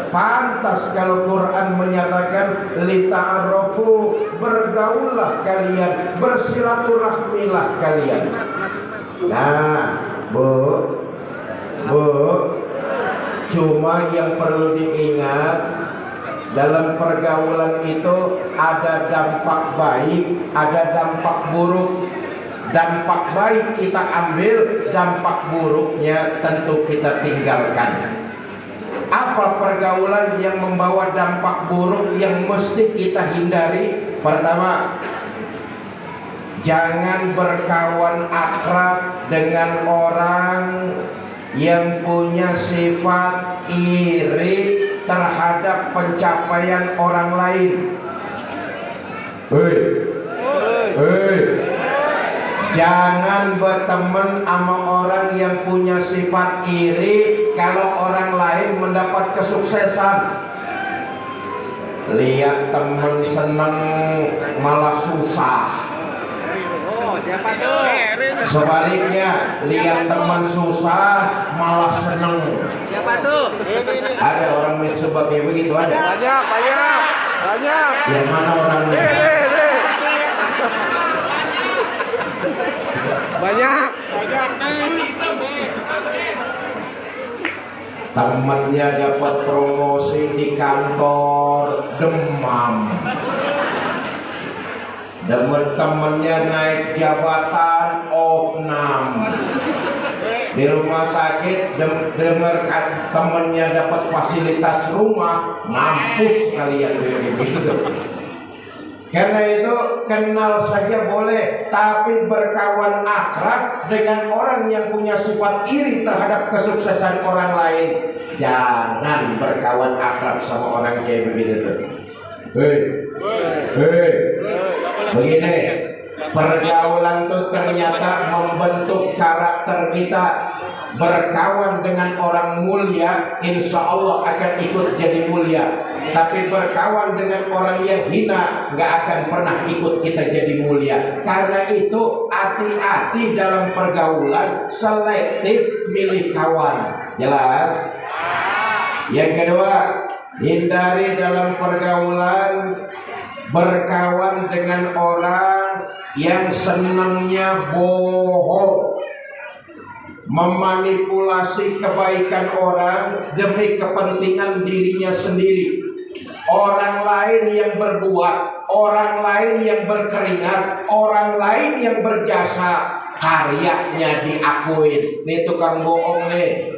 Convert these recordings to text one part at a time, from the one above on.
Pantas kalau Quran menyatakan lita'arafu, bergaullah kalian, bersilaturahmilah kalian. Nah, Bu, cuma yang perlu diingat, dalam pergaulan itu ada dampak baik, ada dampak buruk. Dampak baik kita ambil, dampak buruknya tentu kita tinggalkan. Apa pergaulan yang membawa dampak buruk yang mesti kita hindari? Pertama, jangan berkawan akrab dengan orang yang punya sifat iri terhadap pencapaian orang lain. Jangan berteman sama orang yang punya sifat iri kalau orang lain mendapat kesuksesan. Lihat teman senang malah susah. Siapa tuh? Sebaliknya, lihat teman susah malah senang. Siapa tuh? Ada orang mencoba kayak begitu, ada? Banyak. Yang mana orangnya? Banyak. Temannya dapat promosi di kantor, demam. Teman-temannya naik jabatan, opnam. Di rumah sakit dengarkan temannya dapat fasilitas rumah, mampus kalian begitu. Karena itu kenal saja boleh, tapi berkawan akrab dengan orang yang punya sifat iri terhadap kesuksesan orang lain. Jangan berkawan akrab sama orang kayak begitu tuh. Begini, pergaulan tuh ternyata membentuk karakter kita. Berkawan dengan orang mulia, insya Allah akan ikut jadi mulia. Tapi berkawan dengan orang yang hina, nggak akan pernah ikut kita jadi mulia. Karena itu hati-hati dalam pergaulan, selektif milih kawan. Jelas? Yang kedua, hindari dalam pergaulan berkawan dengan orang yang senangnya bohong, memanipulasi kebaikan orang demi kepentingan dirinya sendiri. Orang lain yang berbuat, orang lain yang berkeringat, orang lain yang berjasa, karyanya diakuin. Nih tukang bohong nih.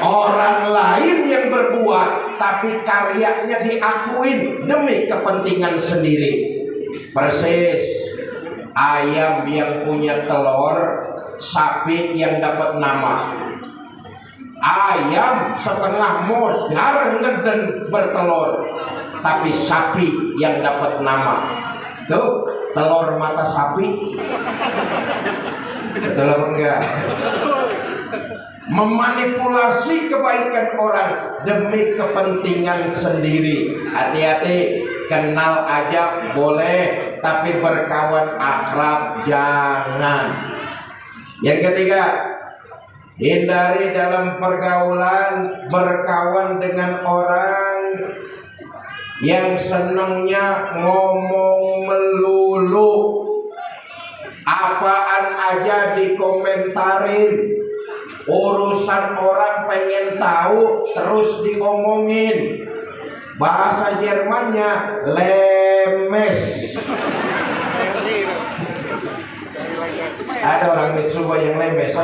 Orang lain yang berbuat tapi karyanya diakuin demi kepentingan sendiri. Persis ayam yang punya telur, sapi yang dapat nama. Ayam setengah modal ngeden bertelur, tapi sapi yang dapat nama. Tuh, telur mata sapi. Betul apa enggak? Memanipulasi kebaikan orang demi kepentingan sendiri. Hati-hati, kenal aja boleh, tapi berkawan akrab jangan. Yang ketiga, hindari dalam pergaulan berkawan dengan orang yang senangnya ngomong melulu. Apaan aja dikomentarin. Urusan orang pengen tahu terus diomongin. Bahasa Jermannya lemes. Ada orang Mitsuba yang lemes.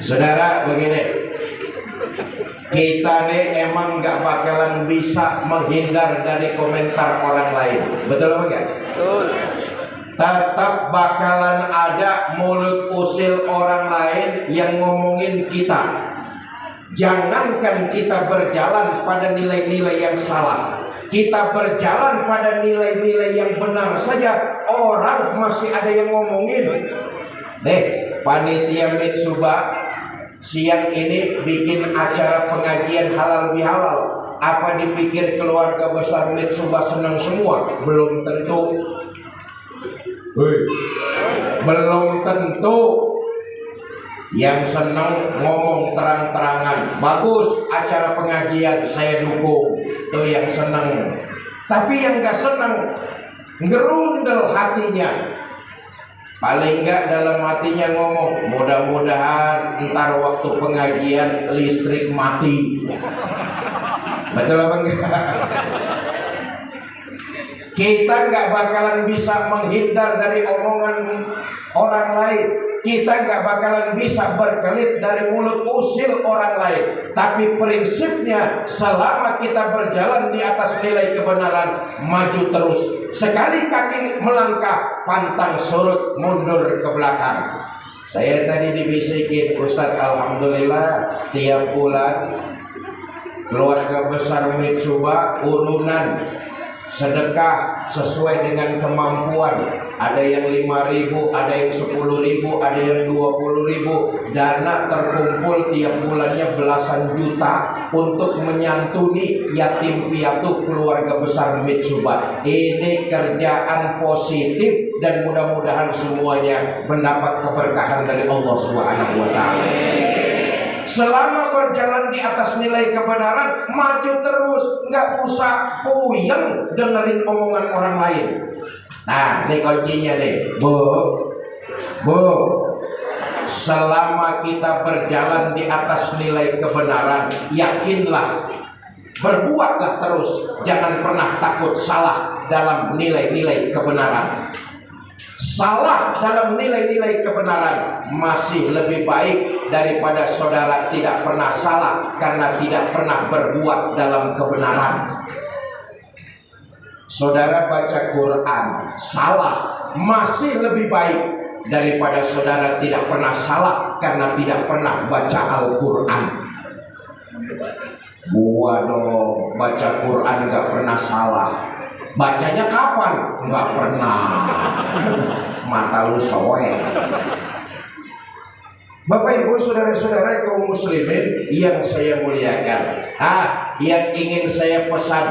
Saudara, begini, kita nih emang gak bakalan bisa menghindar dari komentar orang lain. Betul apa enggak? Betul. Tetap bakalan ada mulut usil orang lain yang ngomongin kita. Jangankan kita berjalan pada nilai-nilai yang salah, kita berjalan pada nilai-nilai yang benar saja, orang masih ada yang ngomongin. Nih, panitia Mitsuba siang ini bikin acara pengajian halal bihalal. Apa dipikir keluarga besar Mitsuba senang semua? Belum tentu. Belum tentu. Yang senang ngomong terang-terangan, bagus acara pengajian, saya dukung. Itu yang senang. Tapi yang gak senang, ngerundel hatinya. Paling enggak dalam hatinya ngomong, mudah-mudahan ntar waktu pengajian listrik mati. Betul apa enggak? Kita nggak bakalan bisa menghindar dari omongan orang lain. Kita nggak bakalan bisa berkelit dari mulut usil orang lain. Tapi prinsipnya selama kita berjalan di atas nilai kebenaran, maju terus. Sekali kaki melangkah, pantang surut mundur ke belakang. Saya tadi dibisikin, Ustadz, alhamdulillah tiap bulan keluarga besar Mitsuba urunan sedekah sesuai dengan kemampuan. Ada yang 5.000, ada yang 10.000, ada yang 20.000. Dana terkumpul tiap bulannya belasan juta untuk menyantuni yatim piatu keluarga besar Mitsuba. Ini kerjaan positif dan mudah-mudahan semuanya mendapat keberkahan dari Allah Subhanahu wa taala. Selama berjalan di atas nilai kebenaran, maju terus, nggak usah puyeng dengerin omongan orang lain. Nah, ini kuncinya nih, Bu. Selama kita berjalan di atas nilai kebenaran, yakinlah, berbuatlah terus, jangan pernah takut salah dalam nilai-nilai kebenaran. Salah dalam nilai-nilai kebenaran masih lebih baik daripada saudara tidak pernah salah karena tidak pernah berbuat dalam kebenaran. Saudara baca Quran salah masih lebih baik daripada saudara tidak pernah salah karena tidak pernah baca Al-Quran. Gua dong baca Quran gak pernah salah. Bacanya kapan? Nggak pernah. Mata lu soek. Bapak Ibu saudara-saudara kaum muslimin yang saya muliakan, yang ingin saya pesan,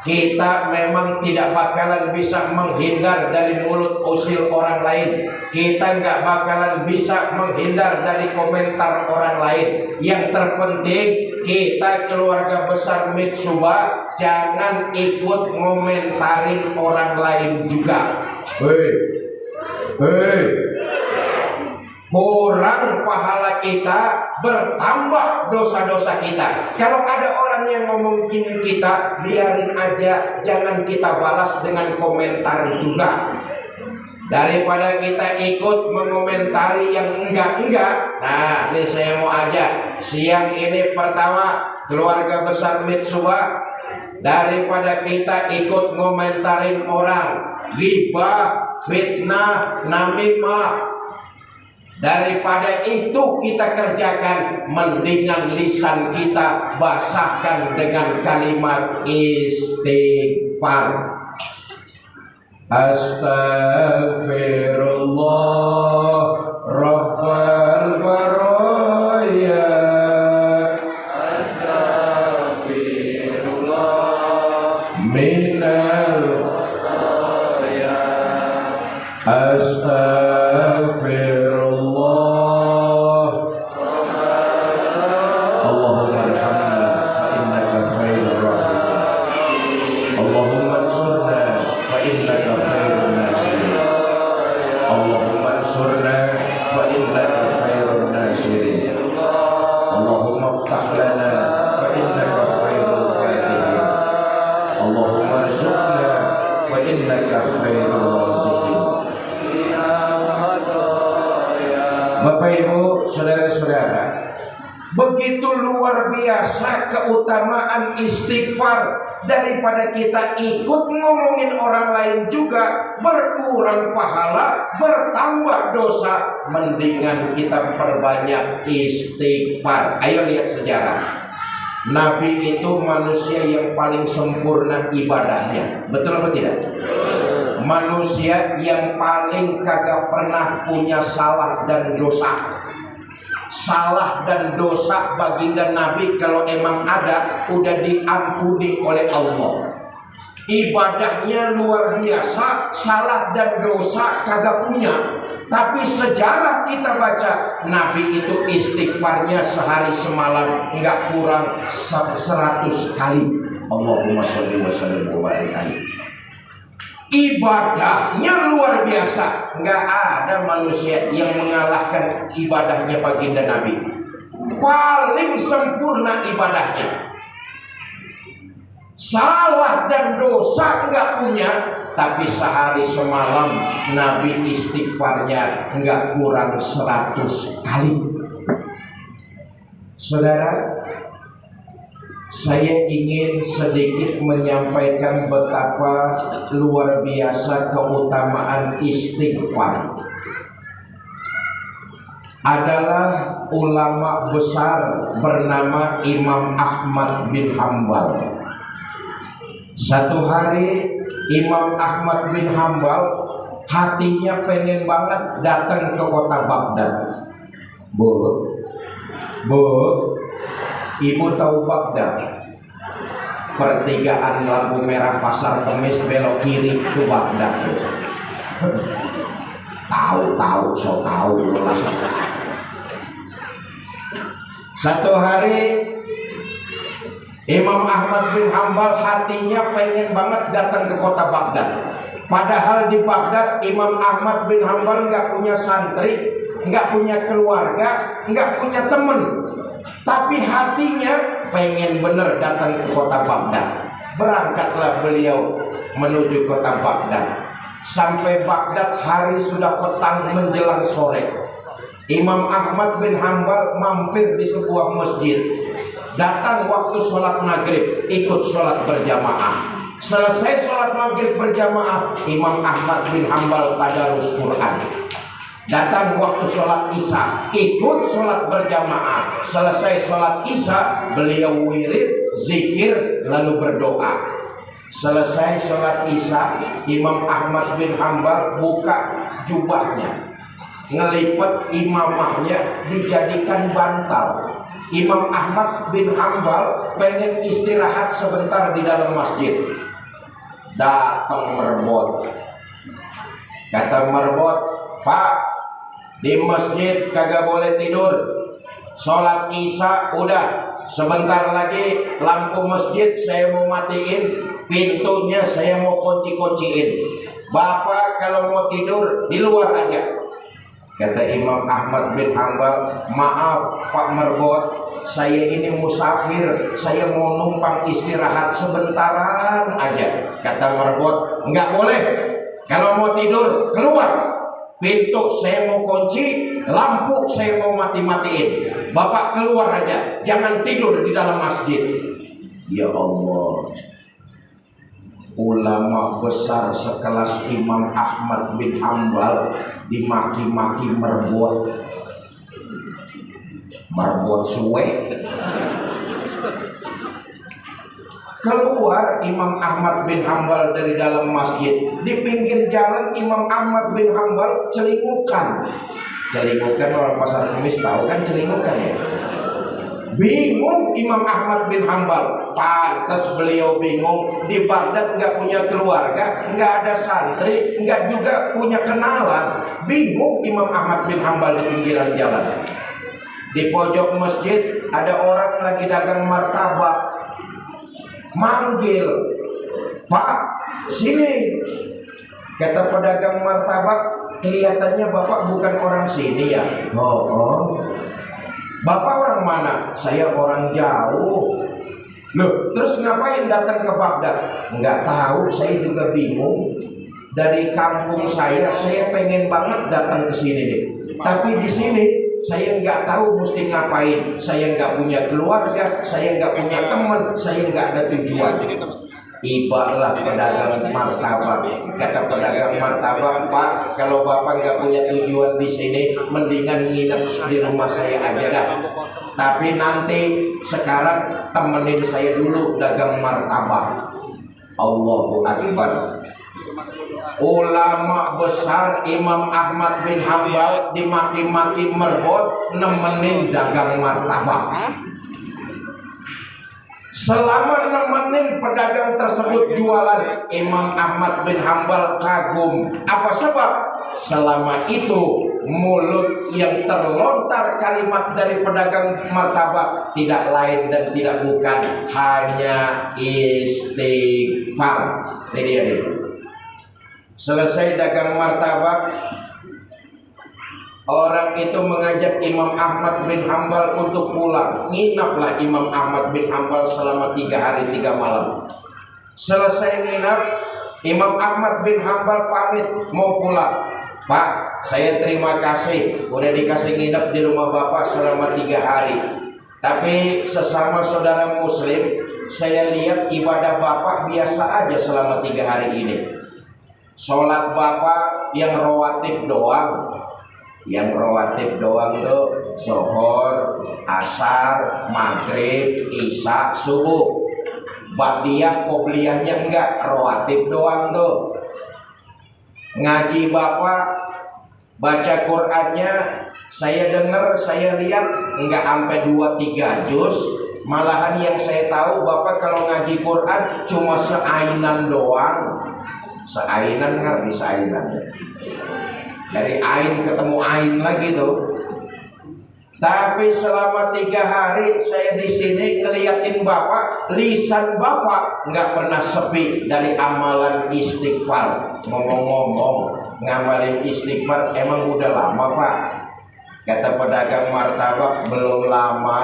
kita memang tidak bakalan bisa menghindar dari mulut usil orang lain. Kita nggak bakalan bisa menghindar dari komentar orang lain. Yang terpenting kita keluarga besar Mitsuba jangan ikut ngomentarin orang lain juga. Hei, kurang pahala kita, bertambah dosa-dosa kita. Kalau ada orang yang ngomongin kita, biarin aja, jangan kita balas dengan komentar juga. Daripada kita ikut mengomentari yang enggak-enggak. Nah, ini saya mau aja siang ini pertama keluarga besar Mitsuba, daripada kita ikut ngomentarin orang, ghibah, fitnah, namimah, daripada itu kita kerjakan, mendingan lisan kita basahkan dengan kalimat istighfar. Astaghfirullah Rabbal baraya. Astaghfirullah minal khataya. Astaghfirullah. Allahumma arhamna fa innaka khairur rahimin. Allahumma ansurna fa innaka khairun nasirin. Allahumma ansurna fa innaka khairun nasirin. Allahumma iftah lana fa innaka khairul fatihin. Allahumma arzuqna fa innaka khairul raziqin. Bapak Ibu saudara-saudara, begitu luar biasa keutamaan istighfar. Daripada kita ikut ngomongin orang lain juga, berkurang pahala, bertambah dosa, mendingan kita perbanyak istighfar. Ayo lihat sejarah. Nabi itu manusia yang paling sempurna ibadahnya. Betul apa tidak? Manusia yang paling kagak pernah punya salah dan dosa. Salah dan dosa baginda Nabi kalau emang ada, udah diampuni oleh Allah. ibadahnya luar biasa, salah dan dosa kagak punya. Tapi sejarah kita baca, Nabi itu istighfarnya sehari semalam nggak kurang 100 kali. Allahumma sholli wa sallim wa barik alaihi. Ibadahnya luar biasa, nggak ada manusia yang mengalahkan ibadahnya baginda Nabi. Paling sempurna ibadahnya. Salah dan dosa nggak punya, tapi sehari semalam Nabi istighfarnya nggak kurang 100 kali. Saudara, saya ingin sedikit menyampaikan betapa luar biasa keutamaan istighfar. Adalah ulama besar bernama Imam Ahmad bin Hambal. Satu hari Imam Ahmad bin Hambal hatinya pengen banget datang ke kota Baghdad. Bu, ibu tahu Baghdad? Pertigaan lampu merah Pasar Kemis belok kiri ke Baghdad. Tahu, so tahu lah. Satu hari Imam Ahmad bin Hambal hatinya pengen banget datang ke kota Baghdad. Padahal di Baghdad Imam Ahmad bin Hambal nggak punya santri, nggak punya keluarga, nggak punya temen. Tapi hatinya pengen bener datang ke kota Baghdad. Berangkatlah beliau menuju kota Baghdad. Sampai Baghdad hari sudah petang menjelang sore. Imam Ahmad bin Hambal mampir di sebuah masjid. Datang waktu sholat maghrib, ikut sholat berjamaah. Selesai sholat maghrib berjamaah, Imam Ahmad bin Hambal tadarus Quran. Datang waktu sholat isya, ikut sholat berjamaah. Selesai sholat isya, beliau wirid, zikir, lalu berdoa. Selesai sholat isya, Imam Ahmad bin Hambal buka jubahnya, ngelipet imamahnya, dijadikan bantal. Imam Ahmad bin Hambal pengen istirahat sebentar di dalam masjid. Datang merbot. Kata merbot, Pak, di masjid kagak boleh tidur. Sholat isya udah, sebentar lagi lampu masjid saya mau matiin, pintunya saya mau kunci-kunciin. Bapak kalau mau tidur di luar aja. Kata Imam Ahmad bin Hambal, maaf Pak Merbot, saya ini musafir, saya mau numpang istirahat sebentaran aja. Kata Merbot, enggak boleh. Kalau mau tidur keluar, pintu saya mau kunci, lampu saya mau mati-matiin. Bapak keluar aja, jangan tidur di dalam masjid. Ya Allah, ulama besar sekelas Imam Ahmad bin Hambal dimaki-maki merbot suwe. Keluar Imam Ahmad bin Hambal dari dalam masjid. Di pinggir jalan Imam Ahmad bin Hambal celingukan orang Pasar Kemis tahu kan celingukan ya. Bingung Imam Ahmad bin Hambal. Pantas beliau bingung. Di Baghdad nggak punya keluarga, nggak ada santri, nggak juga punya kenalan. Bingung Imam Ahmad bin Hambal di pinggiran jalan. Di pojok masjid ada orang lagi dagang martabak. Manggil, Pak, sini. Kata pedagang martabak, kelihatannya Bapak bukan orang sini ya. Oh. Bapak orang mana? Saya orang jauh. Loh, terus ngapain datang ke Baghdad? Nggak tahu, saya juga bingung. Dari kampung saya pengen banget datang ke sini deh. Tapi di sini saya nggak tahu mesti ngapain. Saya nggak punya keluarga, saya nggak punya teman, saya nggak ada tujuan. Ibalah pedagang martabak. Kata pedagang martabak, Pak, kalau Bapak nggak punya tujuan di sini, mendingan nginep di rumah saya aja dah. Tapi nanti sekarang temenin saya dulu dagang martabak. Allahu Akbar. Ulama besar Imam Ahmad bin Hambal dimaki-maki merbot nemenin dagang martabak. Selama nemenin pedagang tersebut jualan, Imam Ahmad bin Hambal kagum. Apa sebab? Selama itu mulut yang terlontar kalimat dari pedagang martabak tidak lain dan tidak bukan hanya istighfar. Ini dia nih. Selesai dagang martabak, orang itu mengajak Imam Ahmad bin Hambal untuk pulang. Nginaplah Imam Ahmad bin Hambal selama 3 hari 3 malam. Selesai nginap, Imam Ahmad bin Hambal pamit mau pulang. Pak, saya terima kasih udah dikasih nginap di rumah Bapak selama 3 hari. Tapi sesama saudara muslim, saya lihat ibadah Bapak biasa aja selama 3 hari ini. Sholat Bapak yang rawatib doang. Yang rawatib doang tuh zuhur, asar, maghrib, isya, subuh. Ba'diyah, qobliyahnya enggak, rawatib doang tuh. Ngaji Bapak, baca Qur'annya, saya dengar, saya lihat enggak sampai 2-3 juz. Malahan yang saya tahu Bapak kalau ngaji Qur'an cuma seainan doang. Seainan, ngerti seainan? Dari ain ketemu ain lagi tuh. Tapi selama 3 hari saya di sini ngeliatin Bapak, lisan Bapak nggak pernah sepi dari amalan istighfar. Ngomong-ngomong, ngamalin istighfar emang udah lama Pak? Kata pedagang martabak, belum lama,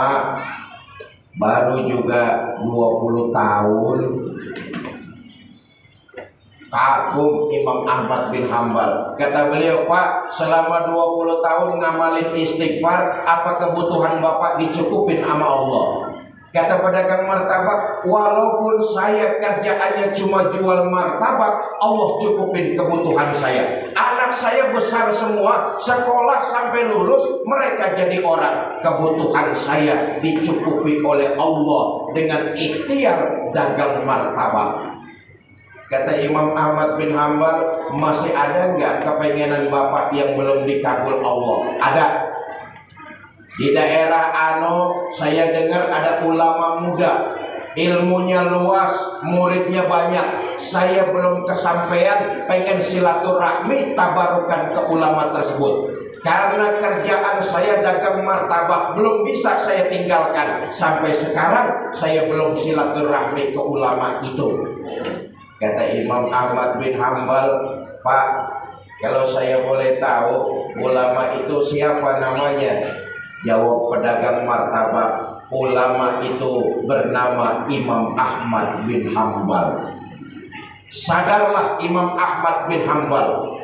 baru juga 20 tahun. Kagum Imam Ahmad bin Hambal. Kata beliau, Pak, selama 20 tahun ngamalin istighfar, apa kebutuhan Bapak dicukupin sama Allah? Kata pedagang martabak, walaupun saya kerjaannya cuma jual martabak, Allah cukupin kebutuhan saya. Anak saya besar semua, sekolah sampai lulus, mereka jadi orang. Kebutuhan saya dicukupi oleh Allah dengan ikhtiar dagang martabak. Kata Imam Ahmad bin Hambal, masih ada nggak kepengenan Bapak yang belum dikabul Allah? Ada. Di daerah Ano, saya dengar ada ulama muda, ilmunya luas, muridnya banyak. Saya belum kesampaian, pengen silaturahmi tabarukan ke ulama tersebut. Karena kerjaan saya dagang martabak belum bisa saya tinggalkan. Sampai sekarang saya belum silaturahmi ke ulama itu. Kata Imam Ahmad bin Hambal, Pak, kalau saya boleh tahu ulama itu siapa namanya? Jawab pedagang martabak, ulama itu bernama Imam Ahmad bin Hambal. Sadarlah Imam Ahmad bin Hambal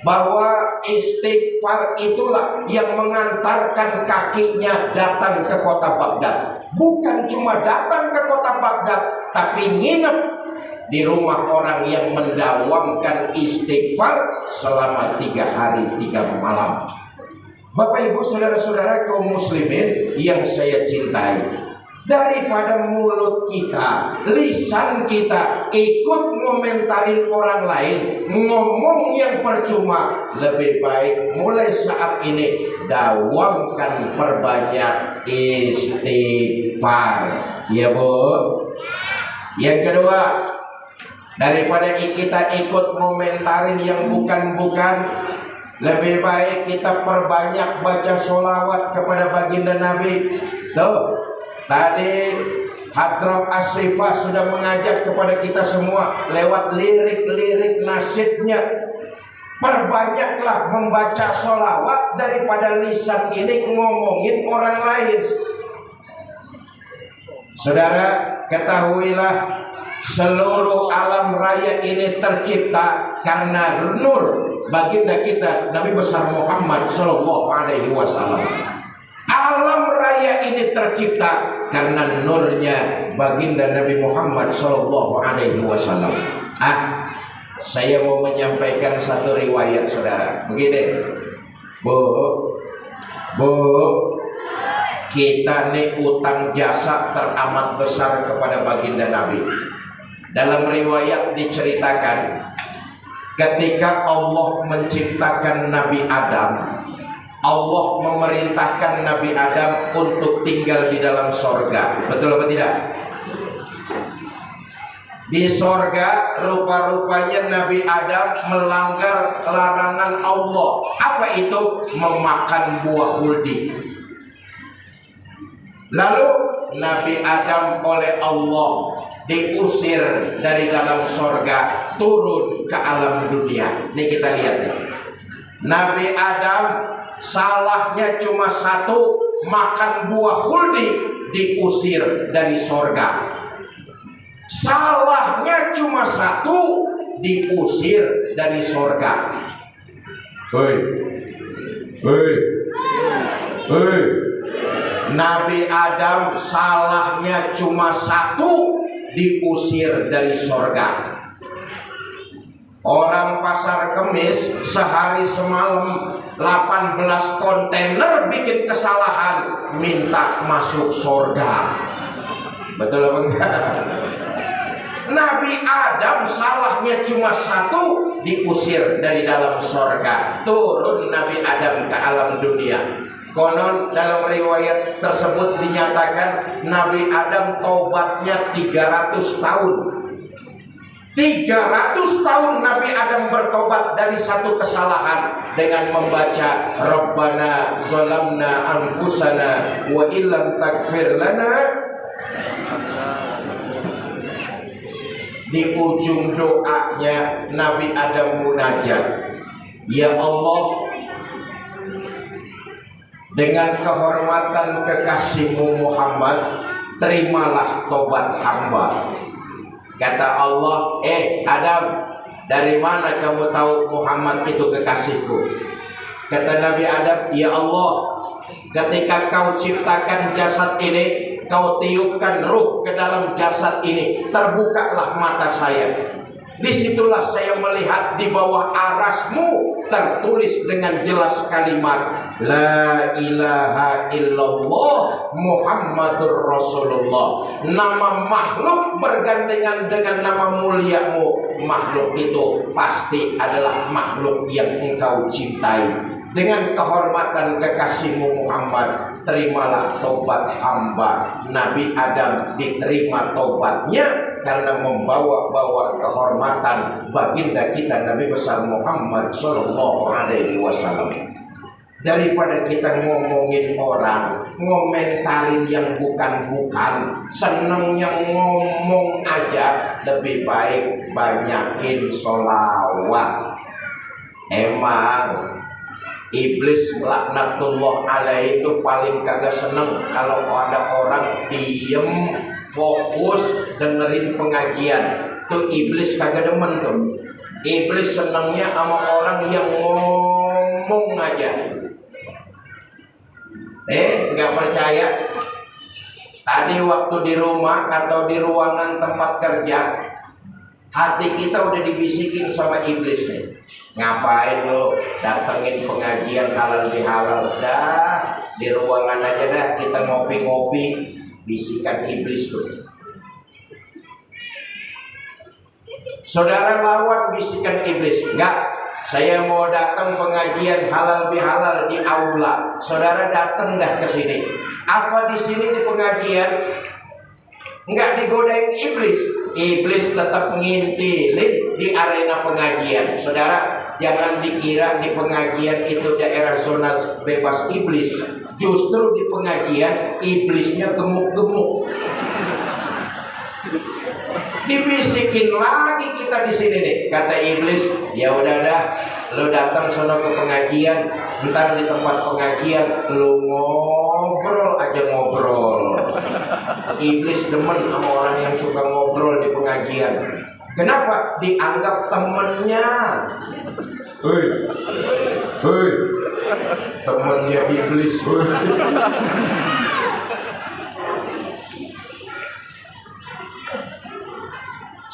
bahwa istighfar itulah yang mengantarkan kakinya datang ke kota Baghdad. Bukan cuma datang ke kota Baghdad, tapi nginep di rumah orang yang mendawamkan istighfar selama 3 hari 3 malam. Bapak ibu saudara-saudara kaum muslimin yang saya cintai, daripada mulut kita, lisan kita ikut ngomentarin orang lain, ngomong yang percuma, lebih baik mulai saat ini dawamkan, perbanyak istighfar. Ya Bu. Yang kedua, daripada kita ikut komentarin yang bukan-bukan, lebih baik kita perbanyak baca sholawat kepada baginda Nabi. Tuh, tadi Hadrat Asrifah sudah mengajak kepada kita semua lewat lirik-lirik nasyidnya. Perbanyaklah membaca sholawat daripada lisan ini ngomongin orang lain. Saudara, ketahuilah seluruh alam raya ini tercipta karena nur baginda kita Nabi besar Muhammad Sallallahu Alaihi Wasallam. Alam raya ini tercipta karena nurnya baginda Nabi Muhammad Sallallahu Alaihi Wasallam. Saya mau menyampaikan satu riwayat saudara. Begini, Bu, kita nih utang jasa teramat besar kepada baginda Nabi. Dalam riwayat diceritakan, ketika Allah menciptakan Nabi Adam, Allah memerintahkan Nabi Adam untuk tinggal di dalam sorga. Betul apa tidak? Di sorga rupa-rupanya Nabi Adam melanggar larangan Allah. Apa itu? Memakan buah huldi. Lalu Nabi Adam oleh Allah diusir dari dalam sorga, turun ke alam dunia. Ini kita lihat ya. Nabi Adam salahnya cuma satu, makan buah huldi, diusir dari sorga. Salahnya cuma satu, diusir dari sorga. Hei, hei, hei. Nabi Adam salahnya cuma satu, diusir dari sorga. Orang pasar Kemis sehari semalam 18 kontainer bikin kesalahan, minta masuk sorga. Betul apa enggak? Nabi Adam salahnya cuma satu, diusir dari dalam sorga. Turun Nabi Adam ke alam dunia. Konon dalam riwayat tersebut dinyatakan Nabi Adam tobatnya 300 tahun. 300 tahun Nabi Adam bertobat dari satu kesalahan dengan membaca Rabbana zalamna anfusana wa illam taghfir lana. Di ujung doanya Nabi Adam munajat, ya Allah, dengan kehormatan kekasihmu Muhammad, terimalah tobat hamba. Kata Allah, Adam, dari mana kamu tahu Muhammad itu kekasihku? Kata Nabi Adam, ya Allah, ketika kau ciptakan jasad ini, kau tiupkan ruh ke dalam jasad ini, terbukalah mata saya. Disitulah saya melihat di bawah arasmu tertulis dengan jelas kalimat La ilaha illallah Muhammadur Rasulullah. Nama makhluk bergandengan dengan nama muliamu. Makhluk itu pasti adalah makhluk yang engkau cintai. Dengan kehormatan kekasihmu Muhammad, terimalah tobat hamba. Nabi Adam diterima tobatnya karena membawa-bawa kehormatan baginda kita Nabi besar Muhammad Sallallahu Alaihi Wasallam. Daripada kita ngomongin orang, ngomentarin yang bukan-bukan, senengnya ngomong aja, lebih baik banyakin sholawat. Emang Iblis laknatullah alaihi itu paling kagak seneng kalau ada orang diem fokus dengerin pengajian. Tuh iblis kagak demen tuh. Iblis senengnya sama orang yang ngomong aja. Nggak percaya? Tadi waktu di rumah atau di ruangan tempat kerja, hati kita udah dibisikin sama iblis nih. Ngapain lo datengin pengajian halal bihalal? Dah di ruangan aja dah, kita ngopi-ngopi. Bisikan iblis tuh. Saudara lawan bisikan iblis. Enggak, saya mau datang pengajian halal bihalal di aula. Saudara datang dah ke sini. Apa di sini di pengajian? Enggak digodain iblis. Iblis tetap ngintilin di arena pengajian. Saudara, jangan dikira di pengajian itu daerah zona bebas iblis. Justru di pengajian iblisnya gemuk-gemuk. Dibisikin lagi kita di sini nih. Kata iblis, ya udah dah, lo datang sono ke pengajian, ntar di tempat pengajian lo ngobrol aja ngobrol. Iblis demen sama orang yang suka ngobrol di pengajian. Kenapa? Dianggap temennya. Hei, hei, temennya iblis.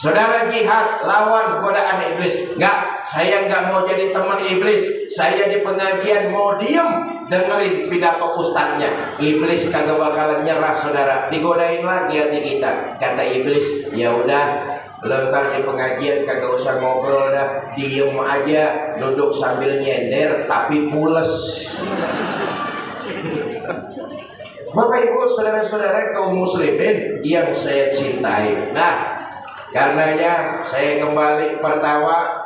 Saudara jihad lawan godaan iblis. Enggak, saya enggak mau jadi teman iblis. Saya di pengajian mau diem dengerin pidato ustadznya. Iblis kagak bakalan nyerah, saudara. Digodain lagi hati kita. Kata iblis, ya udah, lentar di pengajian kagak usah ngobrol dah, diem aja, duduk sambil nyender tapi pules. Bapak Ibu saudara-saudara kaum muslimin yang saya cintai. Nah, Karenanya saya kembali pertama,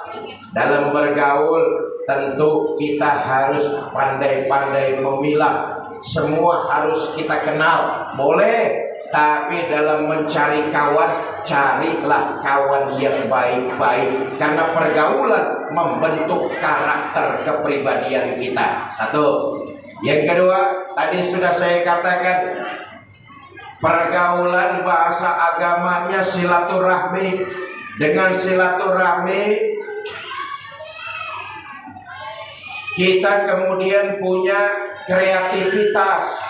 dalam bergaul tentu kita harus pandai-pandai memilah. Semua harus kita kenal, boleh, tapi dalam mencari kawan, carilah kawan yang baik-baik, karena pergaulan membentuk karakter kepribadian kita. Satu. Yang kedua, tadi sudah saya katakan, pergaulan bahasa agamanya silaturahmi. Dengan silaturahmi kita kemudian punya kreativitas,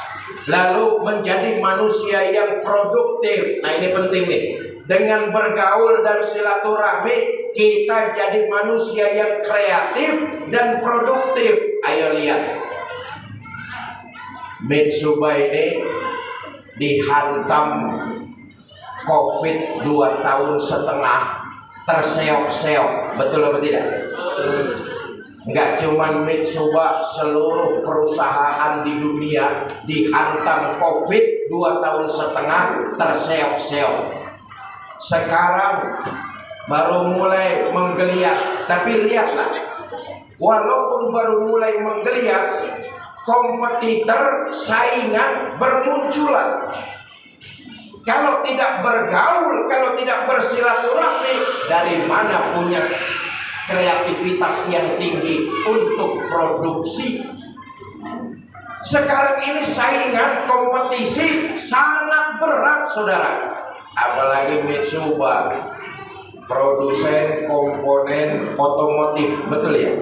lalu menjadi manusia yang produktif. Nah ini penting nih, dengan bergaul dan silaturahmi kita jadi manusia yang kreatif dan produktif. Ayo lihat, Mitsuba ini dihantam COVID 2,5 tahun, terseok-seok, betul apa tidak? Enggak cuman Mitsuba, seluruh perusahaan di dunia dihantam COVID 2,5 tahun, terseok-seok. Sekarang baru mulai menggeliat, tapi lihatlah, walaupun baru mulai menggeliat, kompetitor, saingan bermunculan. Kalau tidak bergaul, kalau tidak bersilaturahmi, dari mana punya kreativitas yang tinggi untuk produksi? Sekarang ini saingan, kompetisi sangat berat, saudara. Apalagi Mitsuba, produsen komponen otomotif, betul ya?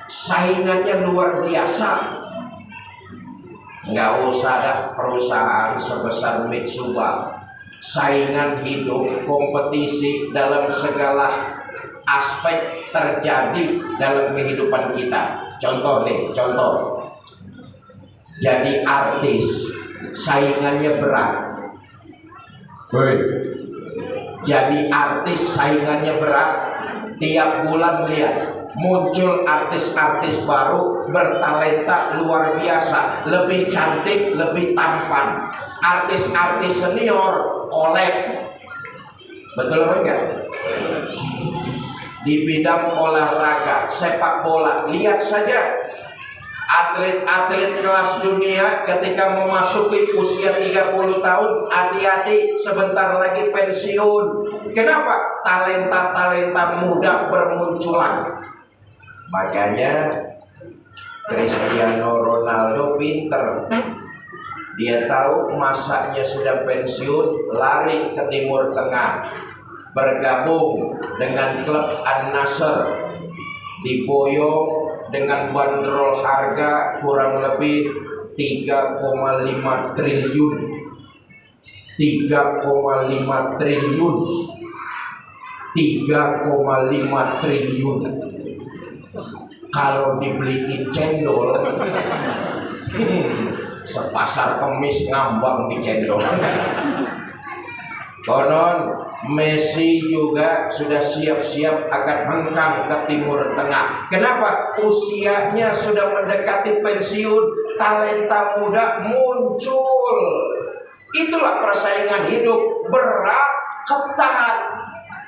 Saingannya luar biasa. Nggak usah ada perusahaan sebesar Mitsuba, saingan hidup, kompetisi dalam segala aspek terjadi dalam kehidupan kita. Contoh nih, contoh, jadi artis saingannya berat. Jadi artis saingannya berat. Tiap bulan lihat muncul artis-artis baru bertalenta luar biasa, lebih cantik, lebih tampan. Artis-artis senior collab, betul apa enggak? Di bidang olahraga, sepak bola, lihat saja atlet-atlet kelas dunia ketika memasuki usia 30 tahun, hati-hati, sebentar lagi pensiun. Kenapa? Talenta-talenta muda bermunculan. Makanya Cristiano Ronaldo pinter. Dia tahu masanya sudah pensiun, lari ke Timur Tengah, bergabung dengan klub Al-Nassr, diboyong dengan bandrol harga kurang lebih 3,5 triliun. 3,5 triliun. 3,5 triliun. Kalau dibeliin cendol, sepasar kemis ngambang di cendol. Konon Messi juga sudah siap-siap akan hengkang ke Timur Tengah. Kenapa? Usianya sudah mendekati pensiun, talenta muda muncul. Itulah persaingan hidup, berat, ketat.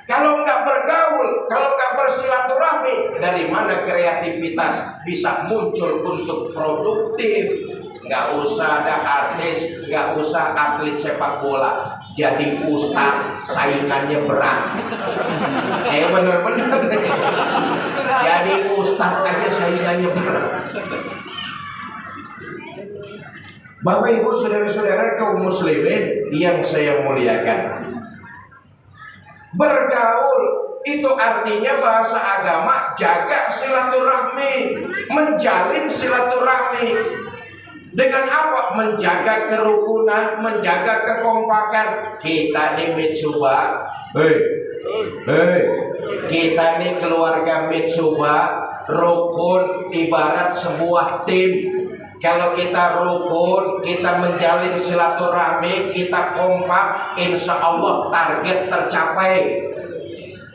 Kalau nggak bergaul, kalau nggak bersilaturahmi, dari mana kreativitas bisa muncul untuk produktif? Nggak usah ada artis, nggak usah atlet sepak bola, jadi ustaz saingannya berat. Bener-bener. Jadi ustaz aja saingannya berat. Bapak Ibu saudara-saudara kaum muslimin yang saya muliakan, bergaul itu artinya bahasa agama jaga silaturahmi, menjalin silaturahmi. Dengan apa? Menjaga kerukunan, menjaga kekompakan. Kita di Mitsuba, kita nih keluarga Mitsuba, rukun ibarat sebuah tim. Kalau kita rukun, kita menjalin silaturahmi, kita kompak, insya Allah target tercapai.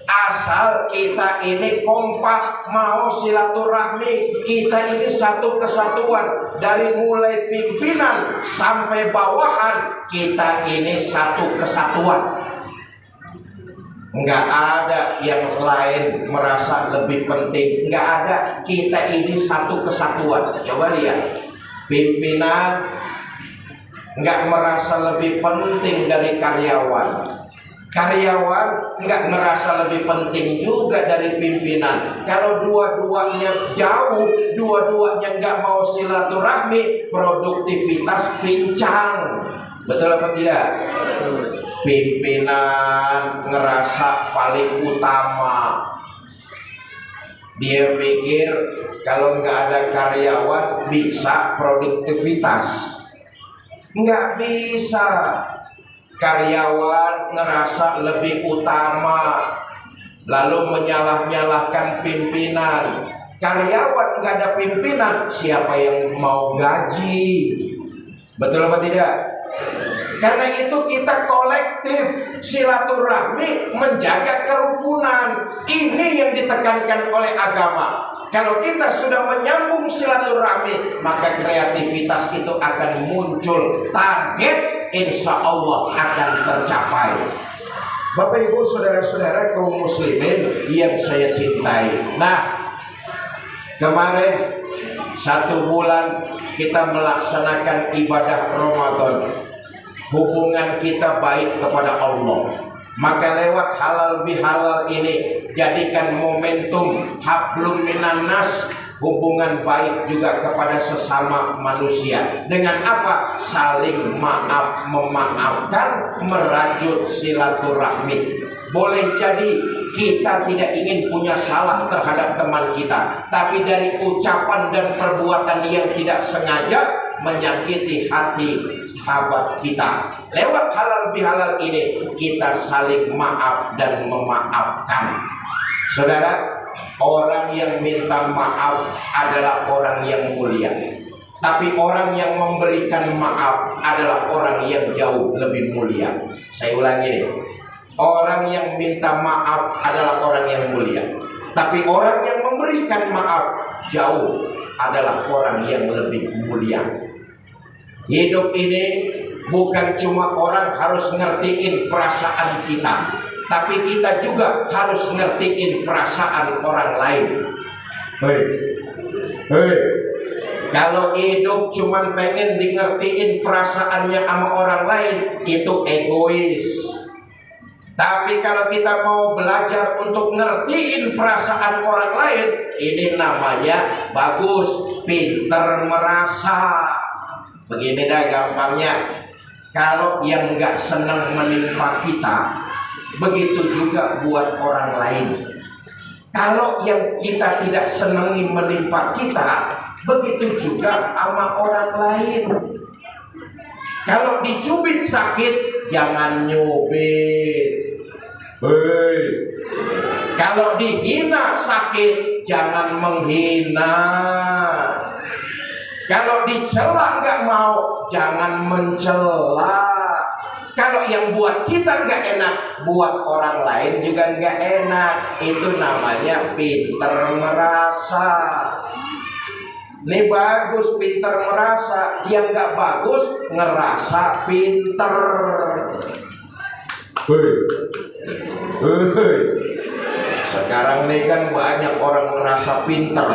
Asal kita ini kompak, mau silaturahmi, kita ini satu kesatuan. Dari mulai pimpinan sampai bawahan, kita ini satu kesatuan. Nggak ada yang lain merasa lebih penting. Nggak ada. Kita ini satu kesatuan. Coba lihat. Pimpinan nggak merasa lebih penting dari karyawan. Karyawan nggak merasa lebih penting juga dari pimpinan. Kalau dua-duanya jauh, dua-duanya nggak mau silaturahmi, produktivitas pincang. Betul apa tidak? Pimpinan ngerasa paling utama. Dia pikir kalau nggak ada karyawan bisa produktivitas. Nggak bisa. Karyawan ngerasa lebih utama, lalu menyalah-nyalahkan pimpinan. Karyawan nggak ada pimpinan, siapa yang mau gaji? Betul apa tidak? Karena itu kita kolektif silaturahmi, menjaga kerukunan. Ini yang ditekankan oleh agama. Kalau kita sudah menyambung silaturahmi, maka kreativitas itu akan muncul. Target insya Allah akan tercapai. Bapak Ibu saudara-saudara kaum muslimin yang saya cintai. Nah, kemarin 1 bulan kita melaksanakan ibadah Ramadan. Hubungan kita baik kepada Allah. Maka lewat halal bihalal ini jadikan momentum hablum minan nas, hubungan baik juga kepada sesama manusia. Dengan apa? Saling maaf memaafkan, merajut silaturahmi. Boleh jadi kita tidak ingin punya salah terhadap teman kita, tapi dari ucapan dan perbuatan yang tidak sengaja menyakiti hati sahabat kita. Lewat halal bihalal ini kita saling maaf dan memaafkan. Saudara, orang yang minta maaf adalah orang yang mulia. Tapi orang yang memberikan maaf adalah orang yang jauh lebih mulia. Saya ulangi nih. Orang yang minta maaf adalah orang yang mulia. Tapi orang yang memberikan maaf jauh adalah orang yang lebih mulia. Hidup ini bukan cuma orang harus ngertiin perasaan kita, tapi kita juga harus ngertiin perasaan orang lain. Hei, kalau hidup cuma pengen di ngertiin perasaannya sama orang lain, itu egois. Tapi kalau kita mau belajar untuk ngertiin perasaan orang lain, ini namanya bagus, pinter merasa. Begini dah gampangnya. Kalau yang nggak senang menimpa kita, begitu juga buat orang lain. Kalau yang kita tidak senangi menimpa kita, begitu juga sama orang lain. Kalau dicubit sakit, jangan nyubit. Hei. Kalau dihina sakit, jangan menghina. Kalau dicela nggak mau, jangan mencela. Kalau yang buat kita nggak enak, buat orang lain juga nggak enak. Itu namanya pinter merasa. Ini bagus pinter merasa. Yang nggak bagus ngerasa pinter. Hei. Sekarang ini kan banyak orang merasa pinter.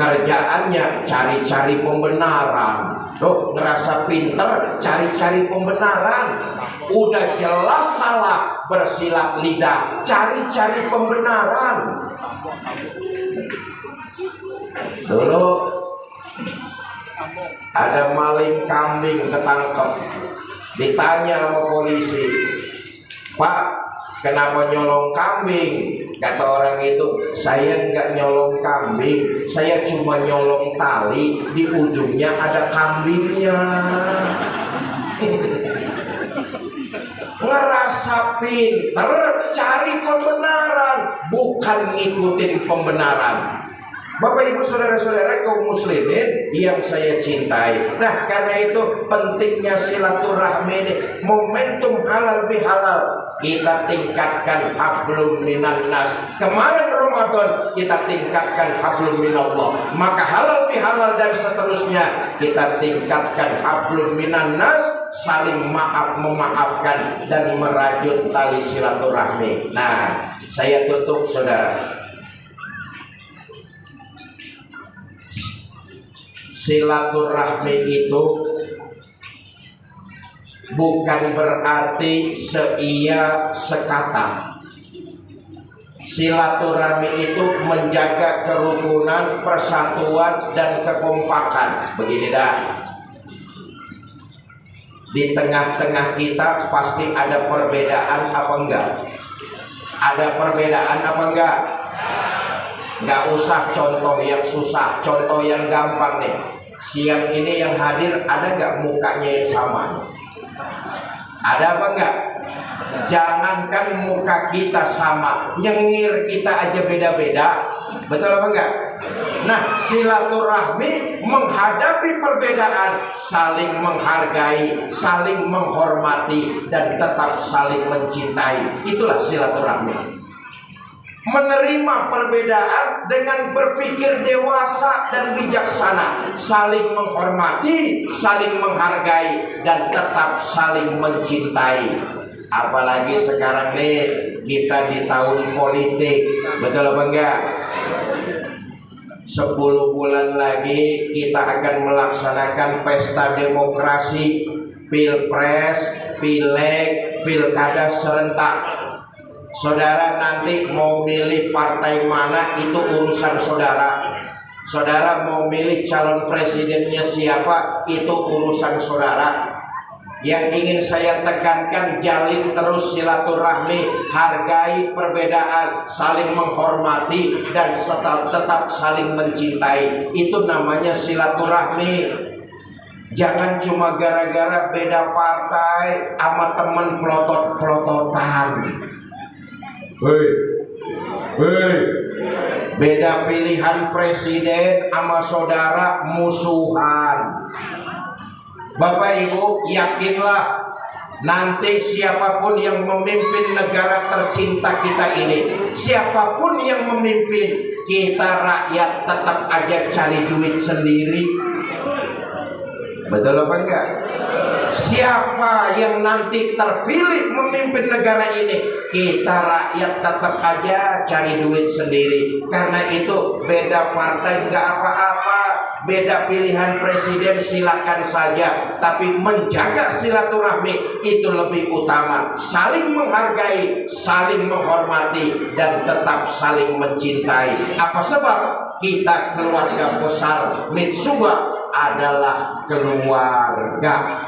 Kerjaannya cari-cari pembenaran. Tuh, ngerasa pinter, cari-cari pembenaran. Udah jelas salah, bersilat lidah, cari-cari pembenaran. Dulu ada maling kambing ketangkep. Ditanya sama polisi, "Pak, kenapa nyolong kambing?" Kata orang itu, "Saya nggak nyolong kambing, saya cuma nyolong tali, di ujungnya ada kambingnya." Ngerasa pinter, cari pembenaran, bukan ngikutin pembenaran. Bapak Ibu saudara-saudara kaum muslimin yang saya cintai. Nah, karena itu pentingnya silaturahmi ini, momentum halal bihalal. kita tingkatkan hablum minan nas. Kemarin Ramadan kita tingkatkan hablum minallah. Maka halal bihalal dan seterusnya kita tingkatkan hablum minan nas, saling maaf memaafkan dan merajut tali silaturahmi. Nah, saya tutup saudara. Silaturahmi itu bukan berarti seia sekata. Silaturahmi itu menjaga kerukunan, persatuan, dan kekompakan. Begini dah. Di tengah-tengah kita pasti ada perbedaan apa enggak? Ada perbedaan apa enggak? Enggak usah contoh yang susah, contoh yang gampang nih. Siang ini yang hadir ada enggak mukanya yang sama? Ada apa enggak? Jangankan muka kita sama, nyengir kita aja beda-beda. Betul apa enggak? Nah, silaturahmi menghadapi perbedaan, saling menghargai, saling menghormati, dan tetap saling mencintai. Itulah silaturahmi. Menerima perbedaan dengan berpikir dewasa dan bijaksana, saling menghormati, saling menghargai, dan tetap saling mencintai. Apalagi sekarang nih kita di tahun politik, betul apa enggak? 10 bulan lagi kita akan melaksanakan pesta demokrasi, pilpres, pileg, pilkada serentak. Saudara nanti mau milih partai mana itu urusan saudara. Saudara mau milih calon presidennya siapa itu urusan saudara. Yang ingin saya tekankan, jalin terus silaturahmi, hargai perbedaan, saling menghormati, dan tetap saling mencintai. Itu namanya silaturahmi. Jangan cuma gara-gara beda partai sama temen pelotot-pelototan. Hei, beda pilihan presiden sama saudara musuhan. Bapak Ibu, yakinlah nanti siapapun yang memimpin negara tercinta kita ini, siapapun yang memimpin, kita rakyat tetap aja cari duit sendiri. Betul apa enggak? Siapa yang nanti terpilih memimpin negara ini, kita rakyat tetap aja cari duit sendiri. Karena itu beda partai enggak apa-apa, beda pilihan presiden silakan saja, tapi menjaga silaturahmi itu lebih utama. Saling menghargai, saling menghormati, dan tetap saling mencintai. Apa sebab? Kita keluarga besar Mitsuba adalah keluarga.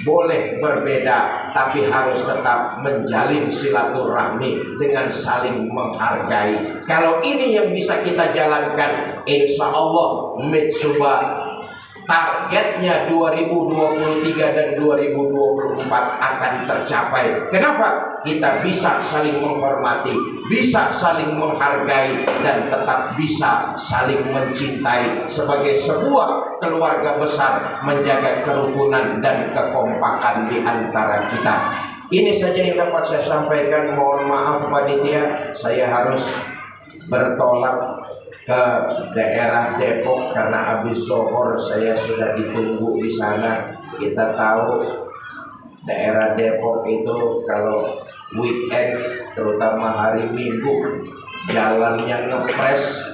Boleh berbeda, tapi harus tetap menjalin silaturahmi dengan saling menghargai. Kalau ini yang bisa kita jalankan, insya Allah Mitsuba targetnya 2023 dan 2024 akan tercapai. Kenapa? Kita bisa saling menghormati, bisa saling menghargai, dan tetap bisa saling mencintai sebagai sebuah keluarga besar, menjaga kerukunan dan kekompakan di antara kita. Ini saja yang dapat saya sampaikan. Mohon maaf panitia, saya harus bertolak ke daerah Depok karena habis zuhur saya sudah ditunggu di sana. Kita tahu daerah Depok itu kalau weekend, terutama hari Minggu, jalannya ngepres,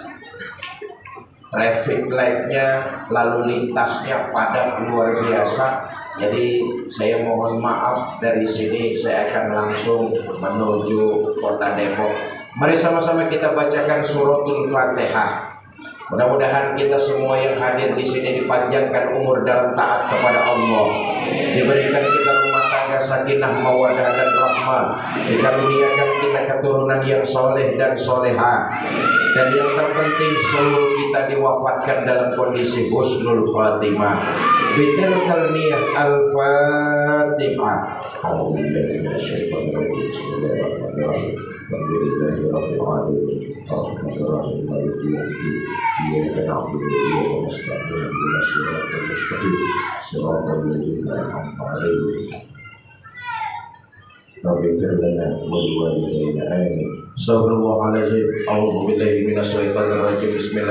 traffic light-nya, lalu lintasnya padat luar biasa. Jadi saya mohon maaf, dari sini saya akan langsung menuju kota Depok. Mari sama-sama kita bacakan suratul Fatihah. Mudah-mudahan kita semua yang hadir di sini dipanjangkan umur dalam taat kepada Allah, diberikan kita rumah tangga sakinah, mawaddah dan rahmah, dikaruniakan kita keturunan yang soleh dan soleha, dan yang terpenting seluruh kita diwafatkan dalam kondisi husnul khatimah. Bitilkal niyah al-Fatihah. A'udzubillahi minasyaitonir rajim. Bismillahirrahmanirrahim. Alhamdulillahi rabbil alamin. Arrahmanir rahim. Maliki yaumiddin. Iyyaka na'budu wa iyyaka nasta'in. Ihdinas siratal mustaqim. Siratal ladzina an'amta 'alaihim. Rabbi ighfir lana wa liwalidayna amin. Astagfirullahaladzim. A'udzu billahi minasyaitonir rajim. Bismillah.